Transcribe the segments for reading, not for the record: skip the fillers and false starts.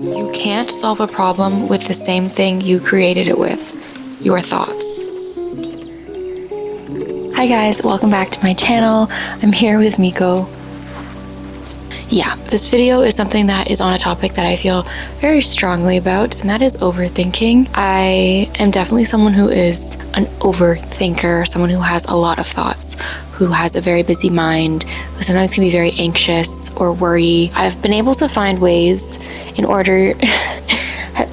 You can't solve a problem with the same thing you created it with, your thoughts. Hi guys, welcome back to my channel. I'm here with Miko. Yeah, this video is something that is on a topic that I feel very strongly about, and that is overthinking. I am definitely someone who is an overthinker, someone who has a lot of thoughts, who has a very busy mind, who sometimes can be very anxious or worry. I've been able to find ways in order...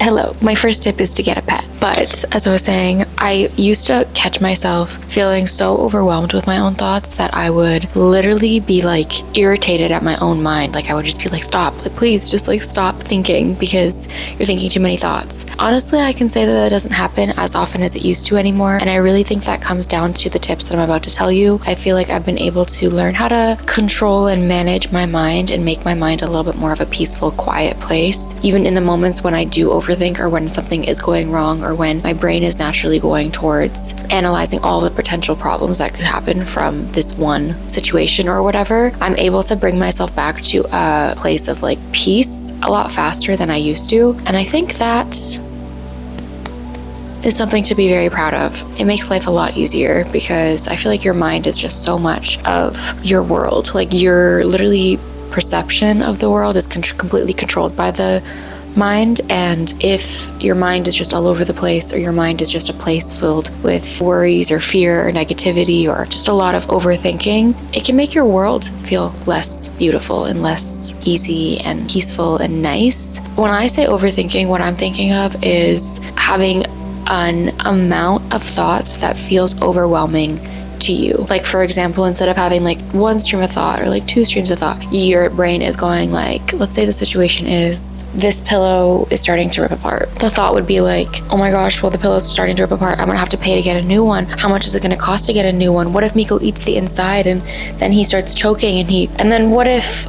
Hello, my first tip is to get a pet. But as I was saying, I used to catch myself feeling so overwhelmed with my own thoughts that I would literally be like irritated at my own mind. Like I would just be like, stop, like, please just like stop thinking because you're thinking too many thoughts. Honestly, I can say that doesn't happen as often as it used to anymore. And I really think that comes down to the tips that I'm about to tell you. I feel like I've been able to learn how to control and manage my mind and make my mind a little bit more of a peaceful, quiet place. Even in the moments when I do overthink or when something is going wrong or when my brain is naturally going towards analyzing all the potential problems that could happen from this one situation or whatever, I'm able to bring myself back to a place of like peace a lot faster than I used to. And I think that is something to be very proud of. It makes life a lot easier because I feel like your mind is just so much of your world. Like your literally perception of the world is completely controlled by the mind, and if your mind is just all over the place, or your mind is just a place filled with worries or fear or negativity or just a lot of overthinking, it can make your world feel less beautiful and less easy and peaceful and nice. When I say overthinking, what I'm thinking of is having an amount of thoughts that feels overwhelming to you. Like for example, instead of having like one stream of thought or like two streams of thought, your brain is going like, let's say the situation is this pillow is starting to rip apart. The thought would be like, oh my gosh, well the pillow's starting to rip apart, I'm gonna have to pay to get a new one. How much is it gonna cost to get a new one? What if Miko eats the inside and then he starts choking and then what if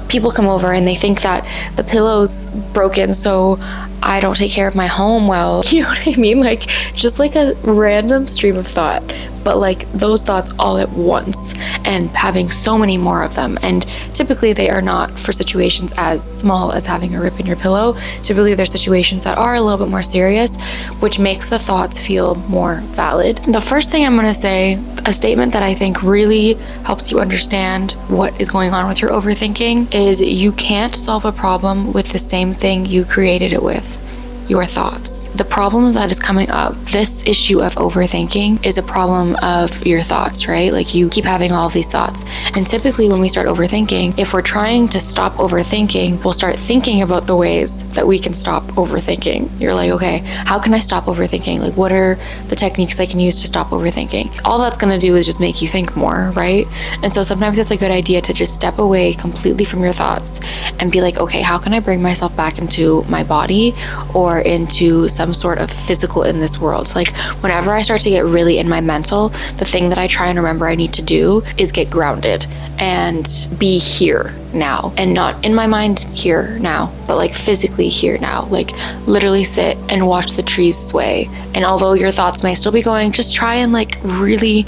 people come over and they think that the pillow's broken so I don't take care of my home well? You know what I mean? Like just like a random stream of thought, but like those thoughts all at once and having so many more of them. And typically they are not for situations as small as having a rip in your pillow. Typically they're situations that are a little bit more serious, which makes the thoughts feel more valid. The first thing I'm going to say, a statement that I think really helps you understand what is going on with your overthinking, is you can't solve a problem with the same thing you created it with, your thoughts. The problem that is coming up, this issue of overthinking, is a problem of your thoughts, right? Like you keep having all of these thoughts. And typically when we start overthinking, if we're trying to stop overthinking, we'll start thinking about the ways that we can stop overthinking. You're like, okay, how can I stop overthinking? Like what are the techniques I can use to stop overthinking? All that's gonna do is just make you think more, right? And so sometimes it's a good idea to just step away completely from your thoughts and be like, okay, how can I bring myself back into my body or into some sort of physical in this world? Like whenever I start to get really in my mental, the thing that I try and remember I need to do is get grounded and be here now, and not in my mind here now, but like physically here now. Like literally sit and watch the trees sway, and although your thoughts may still be going, just try and like really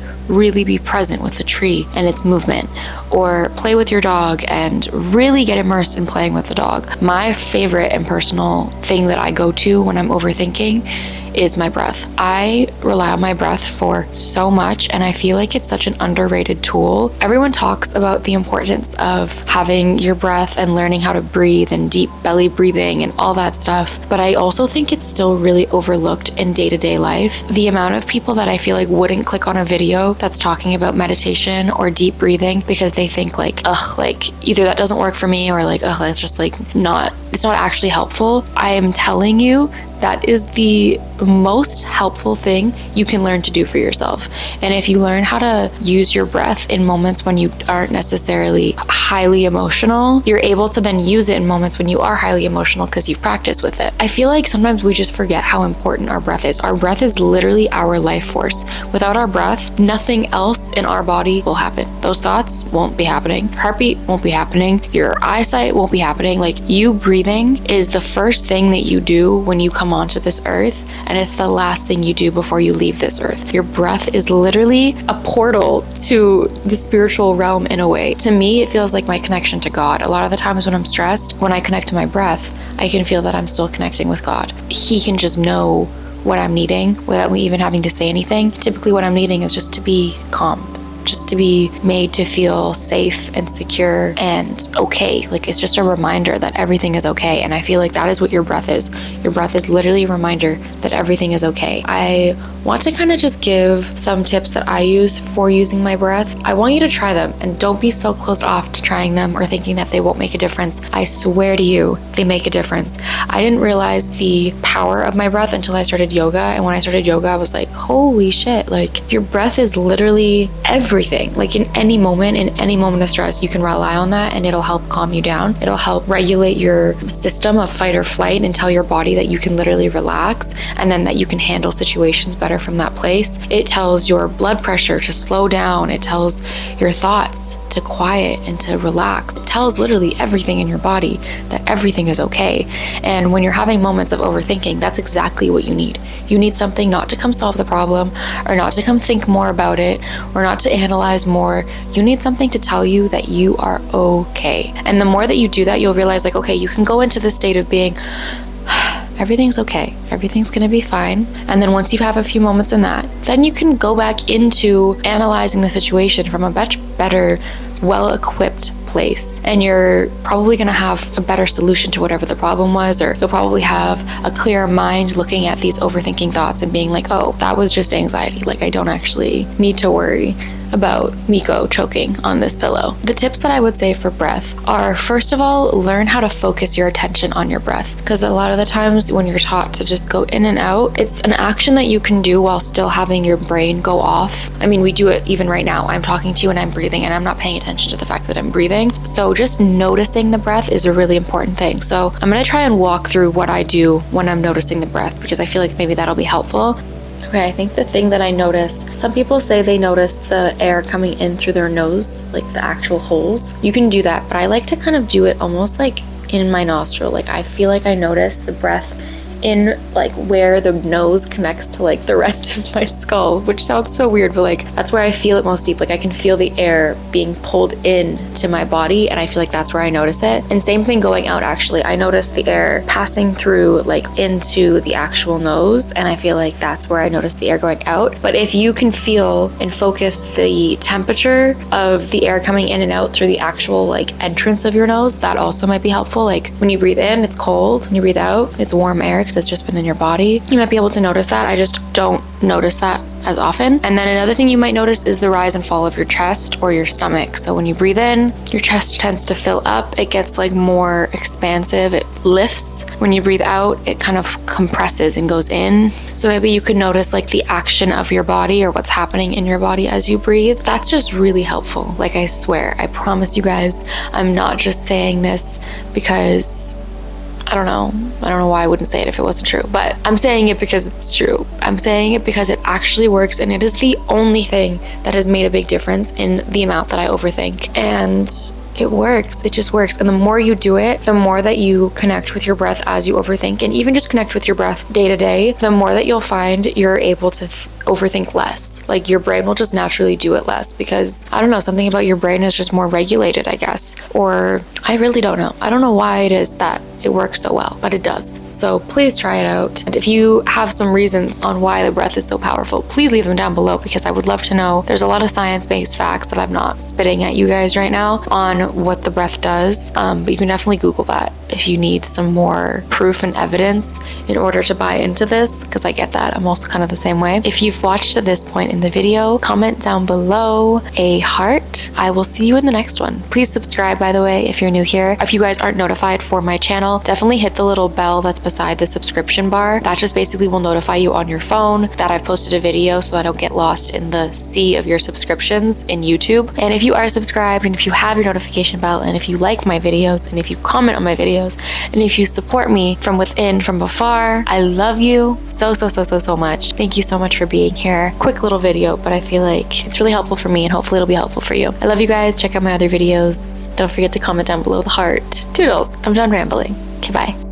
be present with the tree and its movement, or play with your dog and really get immersed in playing with the dog. My favorite and personal thing that I go to when I'm overthinking is my breath. I rely on my breath for so much, and I feel like it's such an underrated tool. Everyone talks about the importance of having your breath and learning how to breathe and deep belly breathing and all that stuff, but I also think it's still really overlooked in day-to-day life. The amount of people that I feel like wouldn't click on a video that's talking about meditation or deep breathing because they think like, ugh, like either that doesn't work for me or like, ugh, it's just like it's not actually helpful. I am telling you, that is the most helpful thing you can learn to do for yourself. And if you learn how to use your breath in moments when you aren't necessarily highly emotional, you're able to then use it in moments when you are highly emotional because you've practiced with it. I feel like sometimes we just forget how important our breath is. Our breath is literally our life force. Without our breath, nothing else in our body will happen. Those thoughts won't be happening. Heartbeat won't be happening. Your eyesight won't be happening. Like you breathing is the first thing that you do when you come come onto this earth, and it's the last thing you do before you leave this earth. Your breath is literally a portal to the spiritual realm in a way. To me, it feels like my connection to God. A lot of the times when I'm stressed, when I connect to my breath, I can feel that I'm still connecting with God. He can just know what I'm needing without me even having to say anything. Typically what I'm needing is just to be calmed, just to be made to feel safe and secure and okay. Like, it's just a reminder that everything is okay. And I feel like that is what your breath is. Your breath is literally a reminder that everything is okay. I want to kind of just give some tips that I use for using my breath. I want you to try them, and don't be so closed off to trying them or thinking that they won't make a difference. I swear to you, they make a difference. I didn't realize the power of my breath until I started yoga. And when I started yoga, I was like, holy shit, like, your breath is literally everything. Like, in any moment of stress, you can rely on that, and it'll help calm you down. It'll help regulate your system of fight or flight and tell your body that you can literally relax, and then that you can handle situations better from that place. It tells your blood pressure to slow down. It tells your thoughts to quiet and to relax. It tells literally everything in your body that everything is okay. And when you're having moments of overthinking, that's exactly what you need. You need something not to come solve the problem, or not to come think more about it, or not to analyze more. You need something to tell you that you are okay. And the more that you do that, you'll realize, like, okay, you can go into the state of being everything's okay, everything's gonna be fine. And then once you have a few moments in that, then you can go back into analyzing the situation from a much better, well-equipped place. And you're probably gonna have a better solution to whatever the problem was, or you'll probably have a clearer mind looking at these overthinking thoughts and being like, oh, that was just anxiety. Like, I don't actually need to worry about Miko choking on this pillow. The tips that I would say for breath are, first of all, learn how to focus your attention on your breath. Because a lot of the times when you're taught to just go in and out, it's an action that you can do while still having your brain go off. I mean, we do it even right now. I'm talking to you and I'm breathing, and I'm not paying attention to the fact that I'm breathing. So just noticing the breath is a really important thing. So I'm gonna try and walk through what I do when I'm noticing the breath, because I feel like maybe that'll be helpful. Okay, I think the thing that I notice, some people say they notice the air coming in through their nose, like the actual holes. You can do that, but I like to kind of do it almost like in my nostril. Like, I feel like I notice the breath in like where the nose connects to like the rest of my skull, which sounds so weird, but like that's where I feel it most deep. Like, I can feel the air being pulled in to my body, and I feel like that's where I notice it. And same thing going out, actually. I notice the air passing through like into the actual nose, and I feel like that's where I notice the air going out. But if you can feel and focus the temperature of the air coming in and out through the actual like entrance of your nose, that also might be helpful. Like, when you breathe in, it's cold. When you breathe out, it's warm air, because it's just been in your body. You might be able to notice that. I just don't notice that as often. And then another thing you might notice is the rise and fall of your chest or your stomach. So when you breathe in, your chest tends to fill up. It gets like more expansive. It lifts. When you breathe out, it kind of compresses and goes in. So maybe you could notice like the action of your body or what's happening in your body as you breathe. That's just really helpful. Like, I swear, I promise you guys, I'm not just saying this because I don't know why I wouldn't say it if it wasn't true, but I'm saying it because it's true. I'm saying it because it actually works, and it is the only thing that has made a big difference in the amount that I overthink. And it works. It just works. And the more you do it, the more that you connect with your breath as you overthink, and even just connect with your breath day to day, the more that you'll find you're able to overthink less. Like, your brain will just naturally do it less, because I don't know, something about your brain is just more regulated, I guess. Or I really don't know. I don't know why it is that it works so well, but it does. So please try it out. And if you have some reasons on why the breath is so powerful, please leave them down below, because I would love to know. There's a lot of science-based facts that I'm not spitting at you guys right now on what the breath does, but you can definitely Google that if you need some more proof and evidence in order to buy into this, because I get that. I'm also kind of the same way. If you've watched to this point in the video, comment down below a heart. I will see you in the next one. Please subscribe, by the way, if you're new here. If you guys aren't notified for my channel, definitely hit the little bell that's beside the subscription bar. That just basically will notify you on your phone that I've posted a video, so I don't get lost in the sea of your subscriptions in YouTube. And if you are subscribed, and if you have your notification bell, and if you like my videos, and if you comment on my videos, and if you support me from within, from afar, I love you so much. Thank you so much for being here. Quick little video, but I feel like it's really helpful for me, and hopefully it'll be helpful for you. I love you guys. Check out my other videos. Don't forget to comment down below the heart. Toodles. I'm done rambling. Okay, bye.